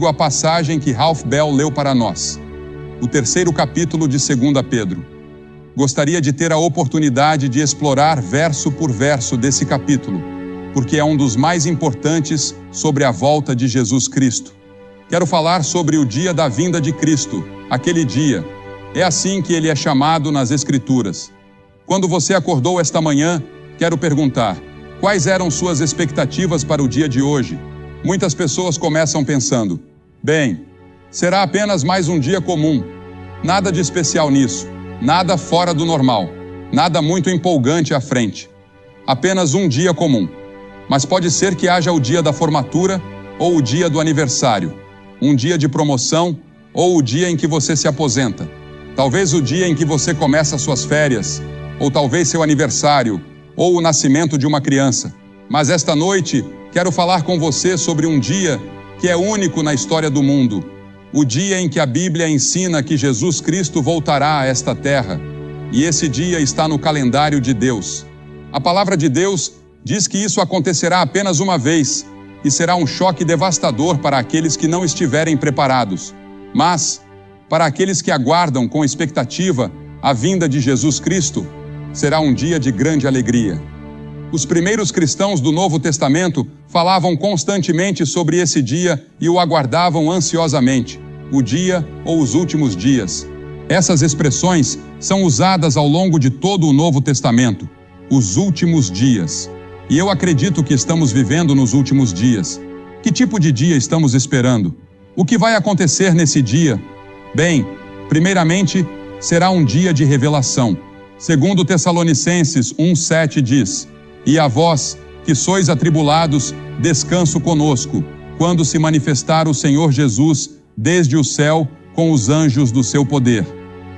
A passagem que Ralph Bell leu para nós, o terceiro capítulo de 2 Pedro. Gostaria de ter a oportunidade de explorar verso por verso desse capítulo, porque é um dos mais importantes sobre a volta de Jesus Cristo. Quero falar sobre o dia da vinda de Cristo, aquele dia. É assim que ele é chamado nas Escrituras. Quando você acordou esta manhã, quero perguntar, quais eram suas expectativas para o dia de hoje? Muitas pessoas começam pensando, bem, será apenas mais um dia comum. Nada de especial nisso, nada fora do normal, nada muito empolgante à frente. Apenas um dia comum. Mas pode ser que haja o dia da formatura ou o dia do aniversário, um dia de promoção ou o dia em que você se aposenta. Talvez o dia em que você começa suas férias, ou talvez seu aniversário, ou o nascimento de uma criança. Mas esta noite, quero falar com você sobre um dia que é único na história do mundo. O dia em que a Bíblia ensina que Jesus Cristo voltará a esta terra. E esse dia está no calendário de Deus. A palavra de Deus diz que isso acontecerá apenas uma vez e será um choque devastador para aqueles que não estiverem preparados. Mas, para aqueles que aguardam com expectativa a vinda de Jesus Cristo, será um dia de grande alegria. Os primeiros cristãos do Novo Testamento falavam constantemente sobre esse dia e o aguardavam ansiosamente, o dia ou os últimos dias. Essas expressões são usadas ao longo de todo o Novo Testamento, os últimos dias. E eu acredito que estamos vivendo nos últimos dias. Que tipo de dia estamos esperando? O que vai acontecer nesse dia? Bem, primeiramente, será um dia de revelação. Segundo Tessalonicenses 1:7 diz, e a vós, que sois atribulados, descanso conosco, quando se manifestar o Senhor Jesus desde o céu com os anjos do seu poder.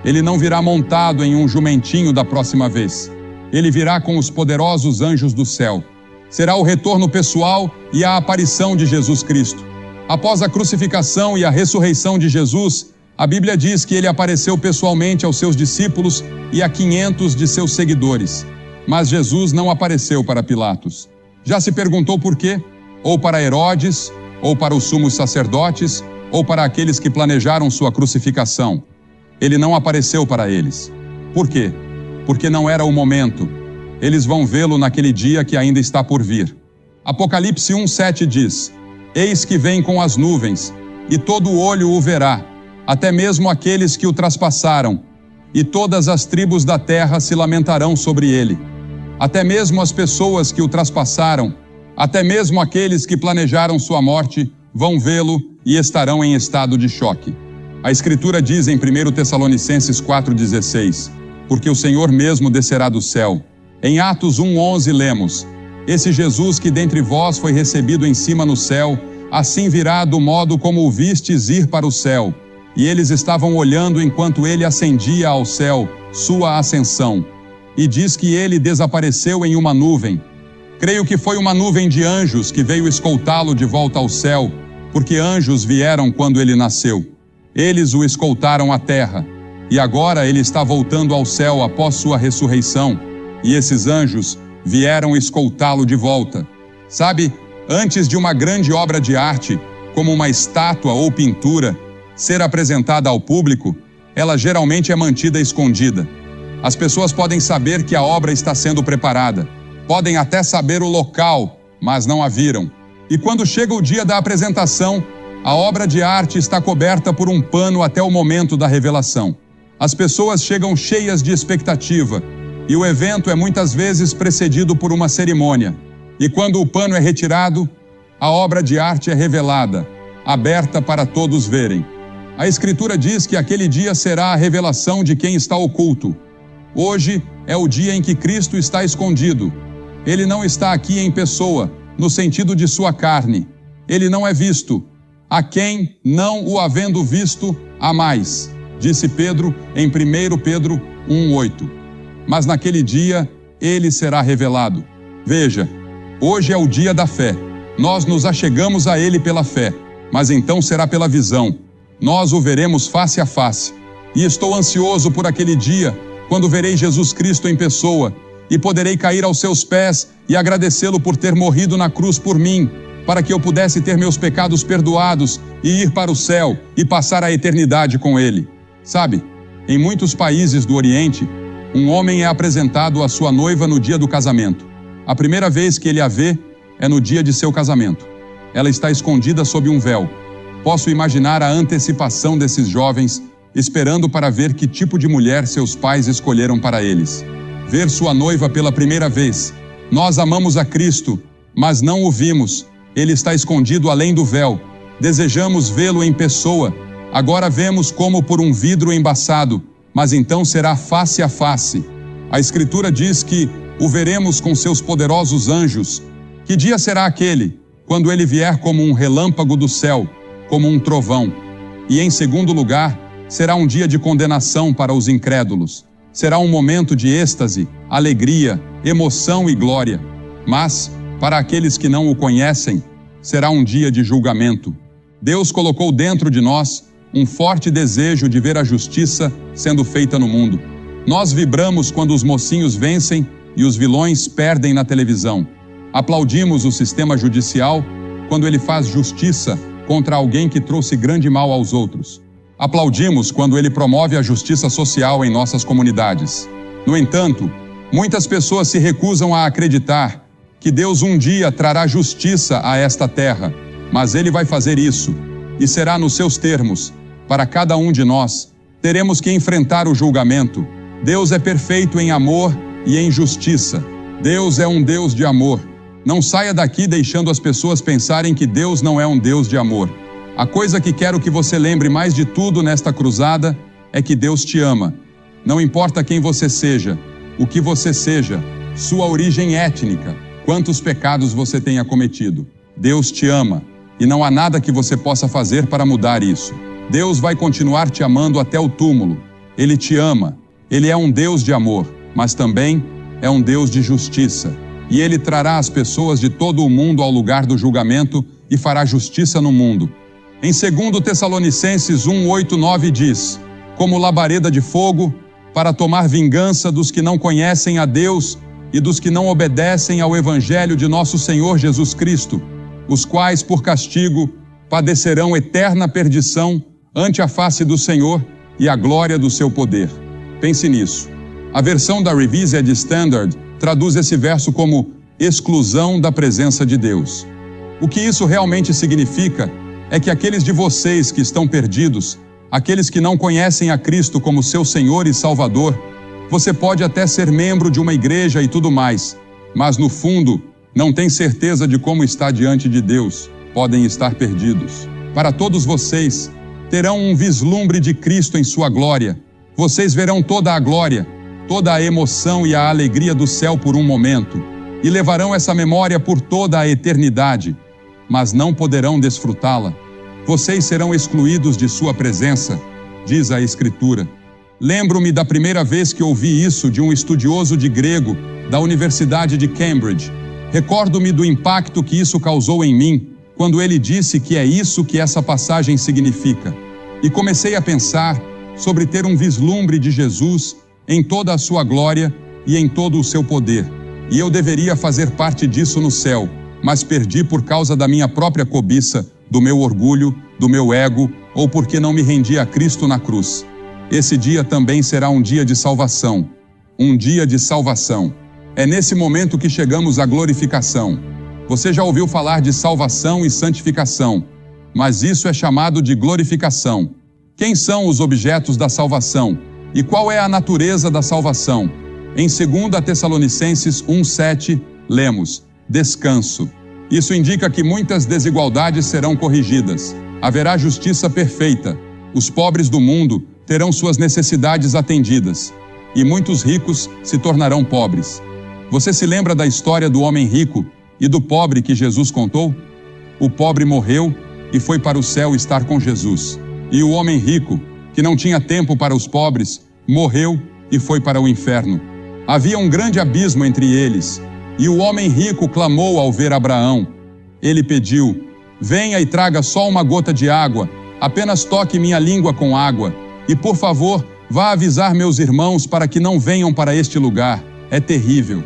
Ele não virá montado em um jumentinho da próxima vez. Ele virá com os poderosos anjos do céu. Será o retorno pessoal e a aparição de Jesus Cristo. Após a crucificação e a ressurreição de Jesus, a Bíblia diz que ele apareceu pessoalmente aos seus discípulos e a 500 de seus seguidores. Mas Jesus não apareceu para Pilatos. Já se perguntou por quê? Ou para Herodes, ou para os sumos sacerdotes, ou para aqueles que planejaram sua crucificação. Ele não apareceu para eles. Por quê? Porque não era o momento. Eles vão vê-lo naquele dia que ainda está por vir. Apocalipse 1:7 diz, eis que vem com as nuvens, e todo olho o verá, até mesmo aqueles que o traspassaram, e todas as tribos da terra se lamentarão sobre ele. Até mesmo as pessoas que o traspassaram, até mesmo aqueles que planejaram sua morte, vão vê-lo e estarão em estado de choque. A Escritura diz em 1 Tessalonicenses 4:16, porque o Senhor mesmo descerá do céu. Em Atos 1:11 lemos, esse Jesus que dentre vós foi recebido em cima no céu, assim virá do modo como o vistes ir para o céu. E eles estavam olhando enquanto ele ascendia ao céu, sua ascensão. E diz que ele desapareceu em uma nuvem. Creio que foi uma nuvem de anjos que veio escoltá-lo de volta ao céu, porque anjos vieram quando ele nasceu. Eles o escoltaram à terra. E agora ele está voltando ao céu após sua ressurreição. E esses anjos vieram escoltá-lo de volta. Sabe, antes de uma grande obra de arte, como uma estátua ou pintura, ser apresentada ao público, ela geralmente é mantida escondida. As pessoas podem saber que a obra está sendo preparada, podem até saber o local, mas não a viram. E quando chega o dia da apresentação, a obra de arte está coberta por um pano até o momento da revelação. As pessoas chegam cheias de expectativa, e o evento é muitas vezes precedido por uma cerimônia. E quando o pano é retirado, a obra de arte é revelada, aberta para todos verem. A Escritura diz que aquele dia será a revelação de quem está oculto. Hoje é o dia em que Cristo está escondido. Ele não está aqui em pessoa, no sentido de sua carne. Ele não é visto. A quem, não o havendo visto, há mais, disse Pedro em 1 Pedro 1:8. Mas naquele dia, ele será revelado. Veja, hoje é o dia da fé. Nós nos achegamos a ele pela fé, mas então será pela visão. Nós o veremos face a face. E estou ansioso por aquele dia, quando verei Jesus Cristo em pessoa, e poderei cair aos seus pés e agradecê-lo por ter morrido na cruz por mim, para que eu pudesse ter meus pecados perdoados e ir para o céu e passar a eternidade com Ele. Sabe, em muitos países do Oriente, um homem é apresentado à sua noiva no dia do casamento. A primeira vez que ele a vê é no dia de seu casamento. Ela está escondida sob um véu. Posso imaginar a antecipação desses jovens, esperando para ver que tipo de mulher seus pais escolheram para eles. Ver sua noiva pela primeira vez. Nós amamos a Cristo, mas não o vimos. Ele está escondido além do véu. Desejamos vê-lo em pessoa. Agora vemos como por um vidro embaçado, mas então será face a face. A Escritura diz que o veremos com seus poderosos anjos. Que dia será aquele? Quando ele vier como um relâmpago do céu, como um trovão. E em segundo lugar, será um dia de condenação para os incrédulos. Será um momento de êxtase, alegria, emoção e glória. Mas, para aqueles que não o conhecem, será um dia de julgamento. Deus colocou dentro de nós um forte desejo de ver a justiça sendo feita no mundo. Nós vibramos quando os mocinhos vencem e os vilões perdem na televisão. Aplaudimos o sistema judicial quando ele faz justiça contra alguém que trouxe grande mal aos outros. Aplaudimos quando ele promove a justiça social em nossas comunidades. No entanto, muitas pessoas se recusam a acreditar que Deus um dia trará justiça a esta terra, mas Ele vai fazer isso, e será nos seus termos. Para cada um de nós, teremos que enfrentar o julgamento. Deus é perfeito em amor e em justiça. Deus é um Deus de amor. Não saia daqui deixando as pessoas pensarem que Deus não é um Deus de amor. A coisa que quero que você lembre mais de tudo nesta cruzada é que Deus te ama. Não importa quem você seja, o que você seja, sua origem étnica, quantos pecados você tenha cometido. Deus te ama e não há nada que você possa fazer para mudar isso. Deus vai continuar te amando até o túmulo. Ele te ama. Ele é um Deus de amor, mas também é um Deus de justiça. E Ele trará as pessoas de todo o mundo ao lugar do julgamento e fará justiça no mundo. Em 2 Tessalonicenses 1:8-9 diz: como labareda de fogo, para tomar vingança dos que não conhecem a Deus e dos que não obedecem ao Evangelho de nosso Senhor Jesus Cristo, os quais, por castigo, padecerão eterna perdição ante a face do Senhor e a glória do seu poder. Pense nisso. A versão da Revised Standard traduz esse verso como exclusão da presença de Deus. O que isso realmente significa é que aqueles de vocês que estão perdidos, aqueles que não conhecem a Cristo como seu Senhor e Salvador, você pode até ser membro de uma igreja e tudo mais, mas no fundo não tem certeza de como está diante de Deus, podem estar perdidos. Para todos vocês, terão um vislumbre de Cristo em sua glória. Vocês verão toda a glória, toda a emoção e a alegria do céu por um momento, e levarão essa memória por toda a eternidade, mas não poderão desfrutá-la. Vocês serão excluídos de sua presença, diz a Escritura. Lembro-me da primeira vez que ouvi isso de um estudioso de grego da Universidade de Cambridge. Recordo-me do impacto que isso causou em mim, quando ele disse que é isso que essa passagem significa. E comecei a pensar sobre ter um vislumbre de Jesus em toda a sua glória e em todo o seu poder. E eu deveria fazer parte disso no céu, mas perdi por causa da minha própria cobiça, do meu orgulho, do meu ego, ou porque não me rendi a Cristo na cruz. Esse dia também será um dia de salvação. Um dia de salvação. É nesse momento que chegamos à glorificação. Você já ouviu falar de salvação e santificação, mas isso é chamado de glorificação. Quem são os objetos da salvação? E qual é a natureza da salvação? Em 2 Tessalonicenses 1:7, lemos: descanso. Isso indica que muitas desigualdades serão corrigidas. Haverá justiça perfeita. Os pobres do mundo terão suas necessidades atendidas. E muitos ricos se tornarão pobres. Você se lembra da história do homem rico e do pobre que Jesus contou? O pobre morreu e foi para o céu estar com Jesus. E o homem rico, que não tinha tempo para os pobres, morreu e foi para o inferno. Havia um grande abismo entre eles. E o homem rico clamou ao ver Abraão. Ele pediu: venha e traga só uma gota de água, apenas toque minha língua com água. E por favor, vá avisar meus irmãos para que não venham para este lugar. É terrível.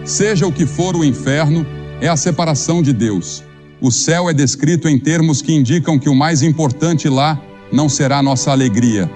Seja o que for o inferno, é a separação de Deus. O céu é descrito em termos que indicam que o mais importante lá não será nossa alegria.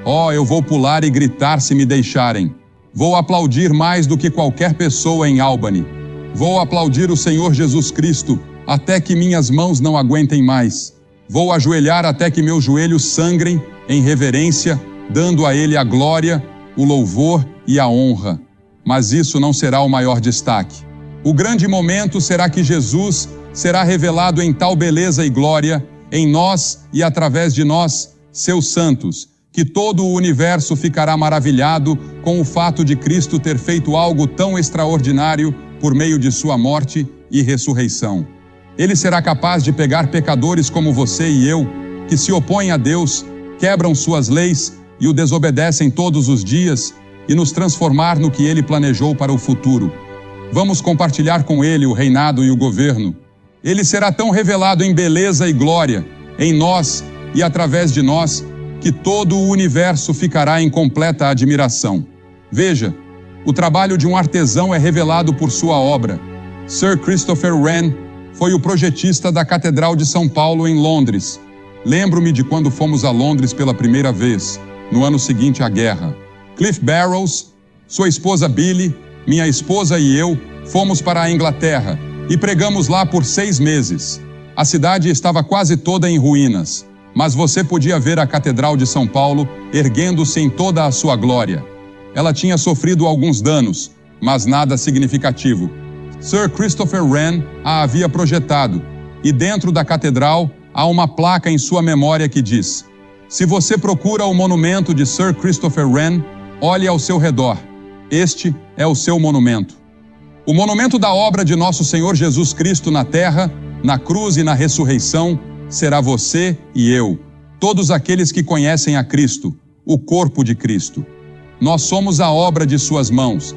Oh, eu vou pular e gritar se me deixarem. Vou aplaudir mais do que qualquer pessoa em Albany. Vou aplaudir o Senhor Jesus Cristo até que minhas mãos não aguentem mais. Vou ajoelhar até que meus joelhos sangrem em reverência, dando a Ele a glória, o louvor e a honra. Mas isso não será o maior destaque. O grande momento será que Jesus será revelado em tal beleza e glória, em nós e através de nós, seus santos, que todo o universo ficará maravilhado com o fato de Cristo ter feito algo tão extraordinário por meio de sua morte e ressurreição. Ele será capaz de pegar pecadores como você e eu, que se opõem a Deus, quebram suas leis e o desobedecem todos os dias, e nos transformar no que Ele planejou para o futuro. Vamos compartilhar com Ele o reinado e o governo. Ele será tão revelado em beleza e glória, em nós e através de nós, que todo o universo ficará em completa admiração. Veja, o trabalho de um artesão é revelado por sua obra. Sir Christopher Wren foi o projetista da Catedral de São Paulo em Londres. Lembro-me de quando fomos a Londres pela primeira vez, no ano seguinte à guerra. Cliff Barrows, sua esposa Billy, minha esposa e eu fomos para a Inglaterra e pregamos lá por 6 meses. A cidade estava quase toda em ruínas, mas você podia ver a Catedral de São Paulo erguendo-se em toda a sua glória. Ela tinha sofrido alguns danos, mas nada significativo. Sir Christopher Wren a havia projetado, e dentro da catedral há uma placa em sua memória que diz: se você procura o monumento de Sir Christopher Wren, olhe ao seu redor. Este é o seu monumento. O monumento da obra de nosso Senhor Jesus Cristo na terra, na cruz e na ressurreição, será você e eu, todos aqueles que conhecem a Cristo, o corpo de Cristo. Nós somos a obra de suas mãos.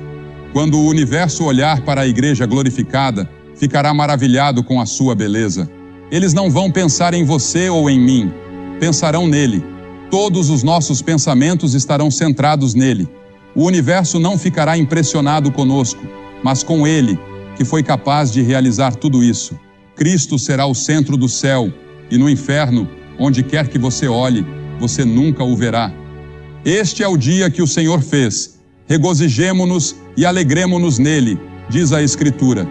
Quando o universo olhar para a igreja glorificada, ficará maravilhado com a sua beleza. Eles não vão pensar em você ou em mim, pensarão nele. Todos os nossos pensamentos estarão centrados nele. O universo não ficará impressionado conosco, mas com ele, que foi capaz de realizar tudo isso. Cristo será o centro do céu, e no inferno, onde quer que você olhe, você nunca o verá. Este é o dia que o Senhor fez. Regozijemo-nos e alegremo-nos nele, diz a Escritura.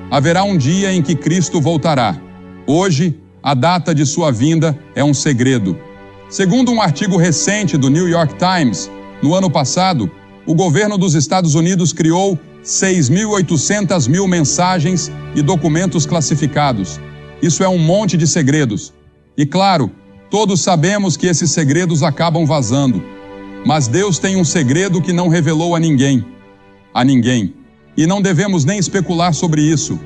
Haverá um dia em que Cristo voltará. Hoje, a data de sua vinda é um segredo. Segundo um artigo recente do New York Times, no ano passado, o governo dos Estados Unidos criou 6.800 mil mensagens e documentos classificados. Isso é um monte de segredos. E claro, todos sabemos que esses segredos acabam vazando. Mas Deus tem um segredo que não revelou a ninguém. A ninguém. E não devemos nem especular sobre isso.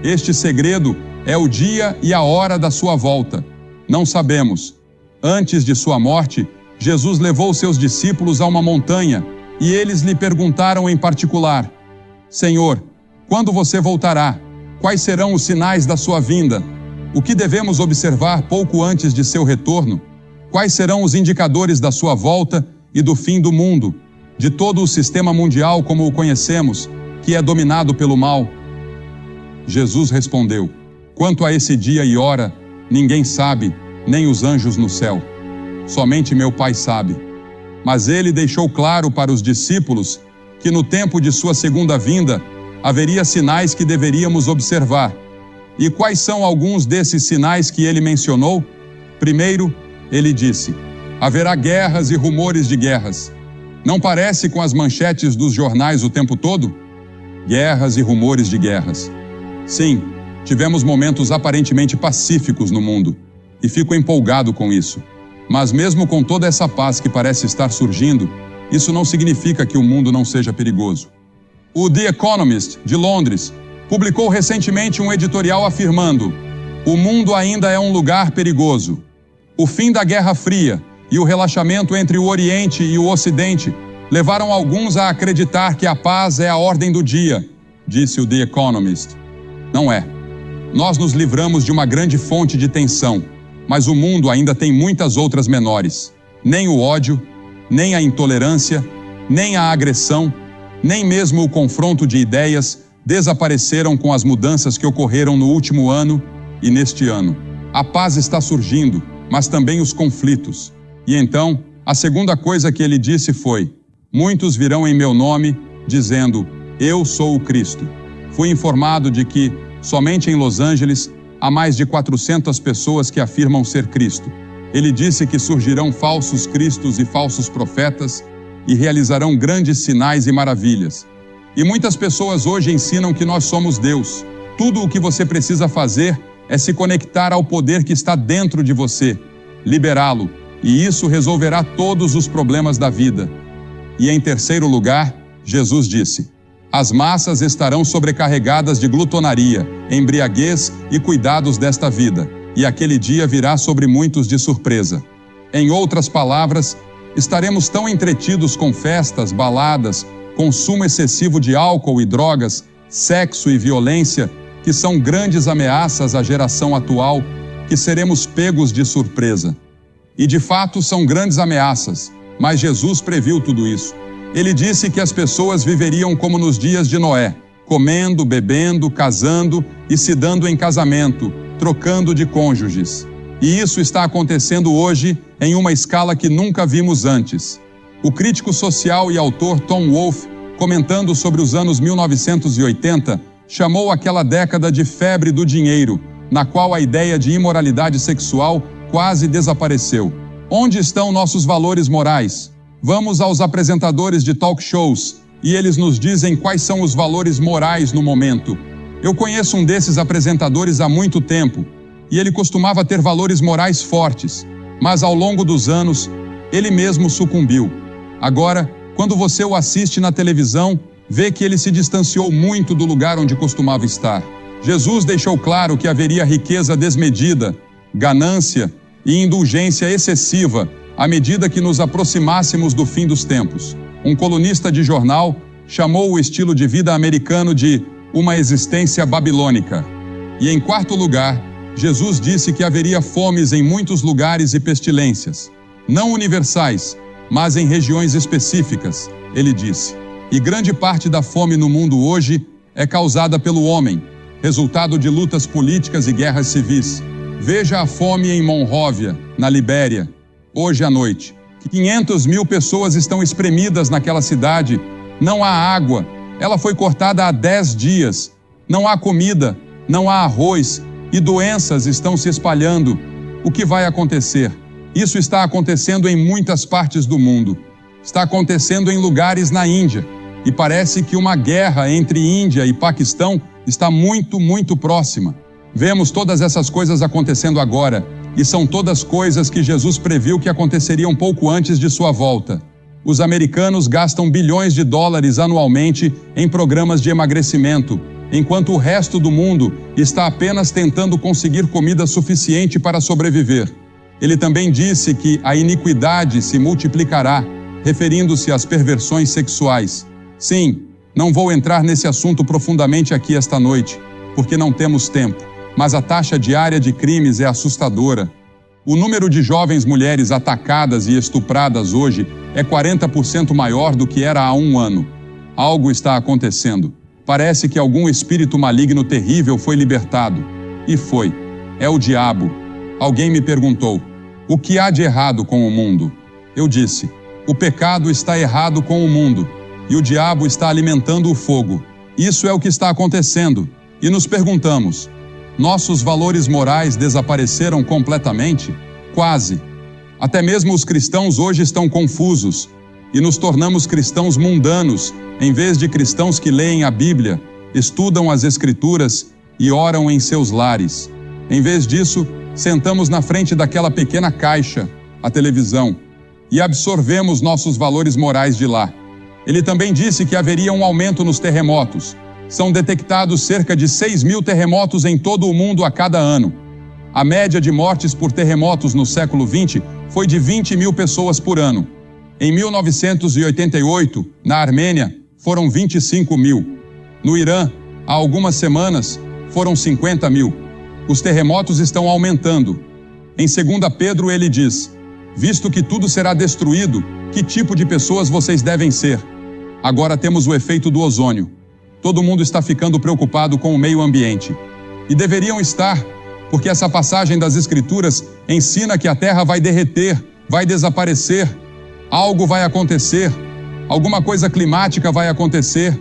Este segredo é o dia e a hora da sua volta. Não sabemos. Antes de sua morte, Jesus levou seus discípulos a uma montanha e eles lhe perguntaram em particular: Senhor, quando você voltará? Quais serão os sinais da sua vinda? O que devemos observar pouco antes de seu retorno? Quais serão os indicadores da sua volta e do fim do mundo, de todo o sistema mundial como o conhecemos, que é dominado pelo mal? Jesus respondeu: quanto a esse dia e hora, ninguém sabe, nem os anjos no céu. Somente meu Pai sabe. Mas ele deixou claro para os discípulos que no tempo de sua segunda vinda haveria sinais que deveríamos observar. E quais são alguns desses sinais que ele mencionou? Primeiro, ele disse: haverá guerras e rumores de guerras. Não parece com as manchetes dos jornais o tempo todo? Guerras e rumores de guerras. Sim, tivemos momentos aparentemente pacíficos no mundo, e fico empolgado com isso. Mas mesmo com toda essa paz que parece estar surgindo, isso não significa que o mundo não seja perigoso. O The Economist, de Londres, publicou recentemente um editorial afirmando: o mundo ainda é um lugar perigoso. O fim da Guerra Fria e o relaxamento entre o Oriente e o Ocidente levaram alguns a acreditar que a paz é a ordem do dia, disse o The Economist. Não é. Nós nos livramos de uma grande fonte de tensão, mas o mundo ainda tem muitas outras menores. Nem o ódio, nem a intolerância, nem a agressão, nem mesmo o confronto de ideias desapareceram com as mudanças que ocorreram no último ano e neste ano. A paz está surgindo, mas também os conflitos. E então, a segunda coisa que ele disse foi: muitos virão em meu nome, dizendo, eu sou o Cristo. Fui informado de que, somente em Los Angeles, há mais de 400 pessoas que afirmam ser Cristo. Ele disse que surgirão falsos cristos e falsos profetas e realizarão grandes sinais e maravilhas. E muitas pessoas hoje ensinam que nós somos Deus. Tudo o que você precisa fazer é se conectar ao poder que está dentro de você, liberá-lo, e isso resolverá todos os problemas da vida. E em terceiro lugar, Jesus disse: as massas estarão sobrecarregadas de glutonaria, embriaguez e cuidados desta vida, e aquele dia virá sobre muitos de surpresa. Em outras palavras, estaremos tão entretidos com festas, baladas, consumo excessivo de álcool e drogas, sexo e violência, que são grandes ameaças à geração atual, que seremos pegos de surpresa. E de fato são grandes ameaças, mas Jesus previu tudo isso. Ele disse que as pessoas viveriam como nos dias de Noé, comendo, bebendo, casando e se dando em casamento, trocando de cônjuges. E isso está acontecendo hoje em uma escala que nunca vimos antes. O crítico social e autor Tom Wolfe, comentando sobre os anos 1980, chamou aquela década de febre do dinheiro, na qual a ideia de imoralidade sexual quase desapareceu. Onde estão nossos valores morais? Vamos aos apresentadores de talk shows e eles nos dizem quais são os valores morais no momento. Eu conheço um desses apresentadores há muito tempo e ele costumava ter valores morais fortes, mas ao longo dos anos, ele mesmo sucumbiu. Agora, quando você o assiste na televisão, vê que ele se distanciou muito do lugar onde costumava estar. Jesus deixou claro que haveria riqueza desmedida, ganância e indulgência excessiva à medida que nos aproximássemos do fim dos tempos. Um colunista de jornal chamou o estilo de vida americano de uma existência babilônica. E em quarto lugar, Jesus disse que haveria fomes em muitos lugares e pestilências, não universais, mas em regiões específicas, ele disse. E grande parte da fome no mundo hoje é causada pelo homem, resultado de lutas políticas e guerras civis. Veja a fome em Monróvia, na Libéria, hoje à noite. 500 mil pessoas estão espremidas naquela cidade. Não há água, ela foi cortada há 10 dias. Não há comida, não há arroz e doenças estão se espalhando. O que vai acontecer? Isso está acontecendo em muitas partes do mundo. Está acontecendo em lugares na Índia. E parece que uma guerra entre Índia e Paquistão está muito próxima. Vemos todas essas coisas acontecendo agora, e são todas coisas que Jesus previu que aconteceriam pouco antes de sua volta. Os americanos gastam bilhões de dólares anualmente em programas de emagrecimento, enquanto o resto do mundo está apenas tentando conseguir comida suficiente para sobreviver. Ele também disse que a iniquidade se multiplicará, referindo-se às perversões sexuais. Sim, não vou entrar nesse assunto profundamente aqui esta noite, porque não temos tempo, mas a taxa diária de crimes é assustadora. O número de jovens mulheres atacadas e estupradas hoje é 40% maior do que era há um ano. Algo está acontecendo. Parece que algum espírito maligno terrível foi libertado. E foi. É o diabo. Alguém me perguntou: o que há de errado com o mundo? Eu disse: o pecado está errado com o mundo, e o diabo está alimentando o fogo. Isso é o que está acontecendo. E nos perguntamos: nossos valores morais desapareceram completamente? Quase. Até mesmo os cristãos hoje estão confusos, e nos tornamos cristãos mundanos, em vez de cristãos que leem a Bíblia, estudam as Escrituras e oram em seus lares. Em vez disso, sentamos na frente daquela pequena caixa, a televisão, e absorvemos nossos valores morais de lá. Ele também disse que haveria um aumento nos terremotos. São detectados cerca de 6.000 terremotos em todo o mundo a cada ano. A média de mortes por terremotos no século XX foi de 20.000 pessoas por ano. Em 1988, na Armênia, foram 25.000. No Irã, há algumas semanas, foram 50.000. Os terremotos estão aumentando. Em 2 Pedro ele diz: visto que tudo será destruído, que tipo de pessoas vocês devem ser? Agora temos o efeito do ozônio. Todo mundo está ficando preocupado com o meio ambiente. E deveriam estar, porque essa passagem das Escrituras ensina que a terra vai derreter, vai desaparecer, algo vai acontecer, alguma coisa climática vai acontecer,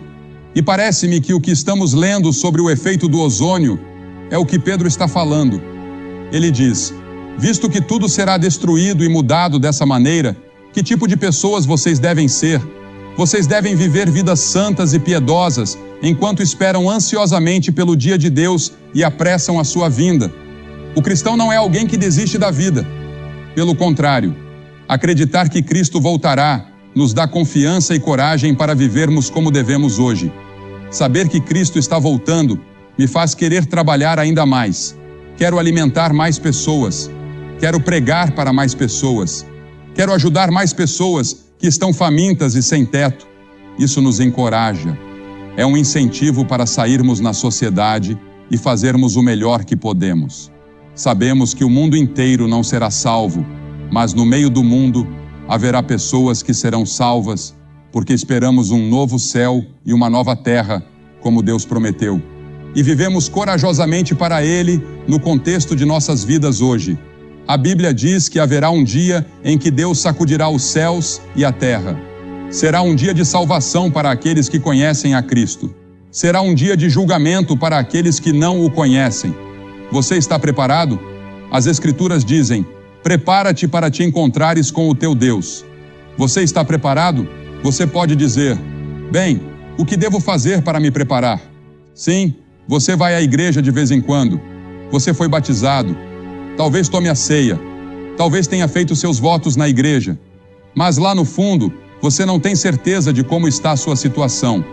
e parece-me que o que estamos lendo sobre o efeito do ozônio é o que Pedro está falando. Ele diz: visto que tudo será destruído e mudado dessa maneira, que tipo de pessoas vocês devem ser? Vocês devem viver vidas santas e piedosas, enquanto esperam ansiosamente pelo dia de Deus e apressam a sua vinda. O cristão não é alguém que desiste da vida. Pelo contrário, acreditar que Cristo voltará nos dá confiança e coragem para vivermos como devemos hoje. Saber que Cristo está voltando me faz querer trabalhar ainda mais. Quero alimentar mais pessoas. Quero pregar para mais pessoas. Quero ajudar mais pessoas que estão famintas e sem teto. Isso nos encoraja. É um incentivo para sairmos na sociedade e fazermos o melhor que podemos. Sabemos que o mundo inteiro não será salvo, mas no meio do mundo haverá pessoas que serão salvas, porque esperamos um novo céu e uma nova terra, como Deus prometeu. E vivemos corajosamente para Ele no contexto de nossas vidas hoje. A Bíblia diz que haverá um dia em que Deus sacudirá os céus e a terra. Será um dia de salvação para aqueles que conhecem a Cristo. Será um dia de julgamento para aqueles que não o conhecem. Você está preparado? As Escrituras dizem: prepara-te para te encontrares com o teu Deus. Você está preparado? Você pode dizer: bem, o que devo fazer para me preparar? Sim, você vai à igreja de vez em quando. Você foi batizado. Talvez tome a ceia. Talvez tenha feito seus votos na igreja. Mas lá no fundo, você não tem certeza de como está a sua situação.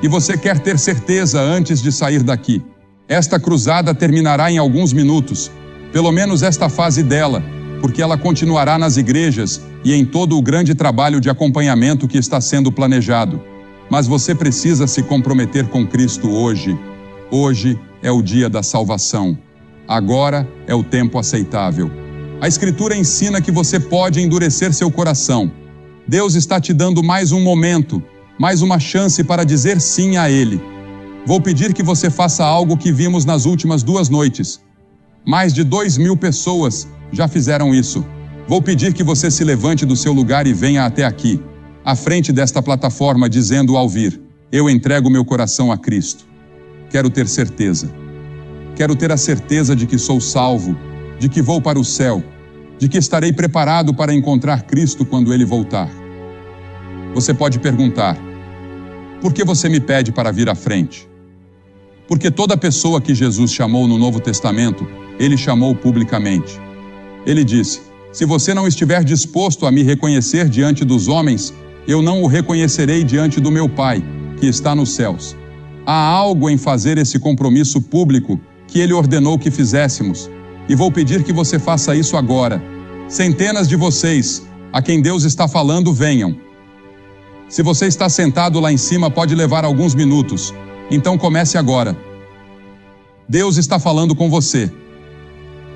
E você quer ter certeza antes de sair daqui. Esta cruzada terminará em alguns minutos, pelo menos esta fase dela, porque ela continuará nas igrejas e em todo o grande trabalho de acompanhamento que está sendo planejado. Mas você precisa se comprometer com Cristo hoje. Hoje é o dia da salvação. Agora é o tempo aceitável. A Escritura ensina que você pode endurecer seu coração. Deus está te dando mais um momento, mais uma chance para dizer sim a Ele. Vou pedir que você faça algo que vimos nas últimas 2 noites. Mais de 2.000 pessoas já fizeram isso. Vou pedir que você se levante do seu lugar e venha até aqui, à frente desta plataforma, dizendo ao vir: eu entrego meu coração a Cristo. Quero ter certeza. Quero ter a certeza de que sou salvo, de que vou para o céu, de que estarei preparado para encontrar Cristo quando Ele voltar. Você pode perguntar: por que você me pede para vir à frente? Porque toda pessoa que Jesus chamou no Novo Testamento, Ele chamou publicamente. Ele disse: se você não estiver disposto a me reconhecer diante dos homens, eu não o reconhecerei diante do meu Pai, que está nos céus. Há algo em fazer esse compromisso público que Ele ordenou que fizéssemos, e vou pedir que você faça isso agora. Centenas de vocês, a quem Deus está falando, venham. Se você está sentado lá em cima, pode levar alguns minutos, então comece agora. Deus está falando com você.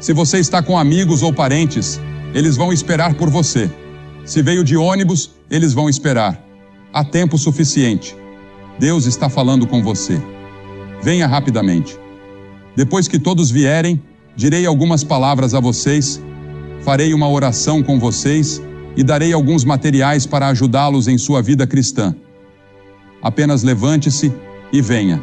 Se você está com amigos ou parentes, eles vão esperar por você. Se veio de ônibus, eles vão esperar. Há tempo suficiente. Deus está falando com você. Venha rapidamente. Depois que todos vierem, direi algumas palavras a vocês, farei uma oração com vocês e darei alguns materiais para ajudá-los em sua vida cristã. Apenas levante-se e venha.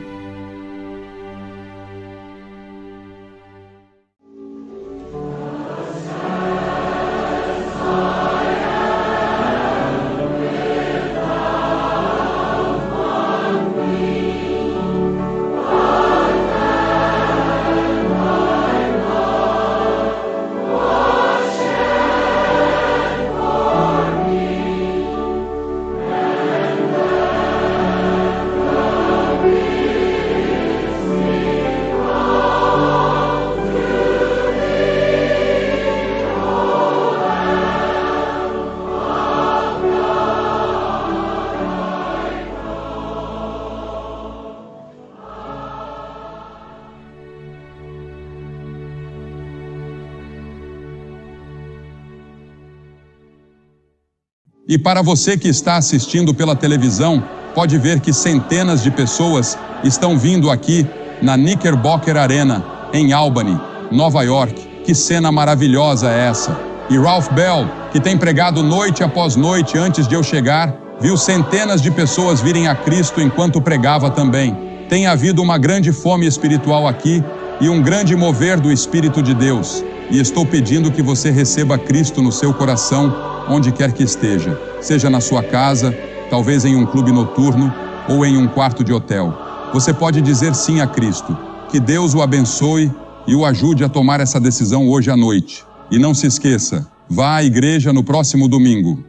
E para você que está assistindo pela televisão, pode ver que centenas de pessoas estão vindo aqui na Knickerbocker Arena, em Albany, Nova York, que cena maravilhosa é essa? E Ralph Bell, que tem pregado noite após noite antes de eu chegar, viu centenas de pessoas virem a Cristo enquanto pregava também. Tem havido uma grande fome espiritual aqui e um grande mover do Espírito de Deus. E estou pedindo que você receba Cristo no seu coração, onde quer que esteja. Seja na sua casa, talvez em um clube noturno ou em um quarto de hotel. Você pode dizer sim a Cristo. Que Deus o abençoe e o ajude a tomar essa decisão hoje à noite. E não se esqueça, vá à igreja no próximo domingo.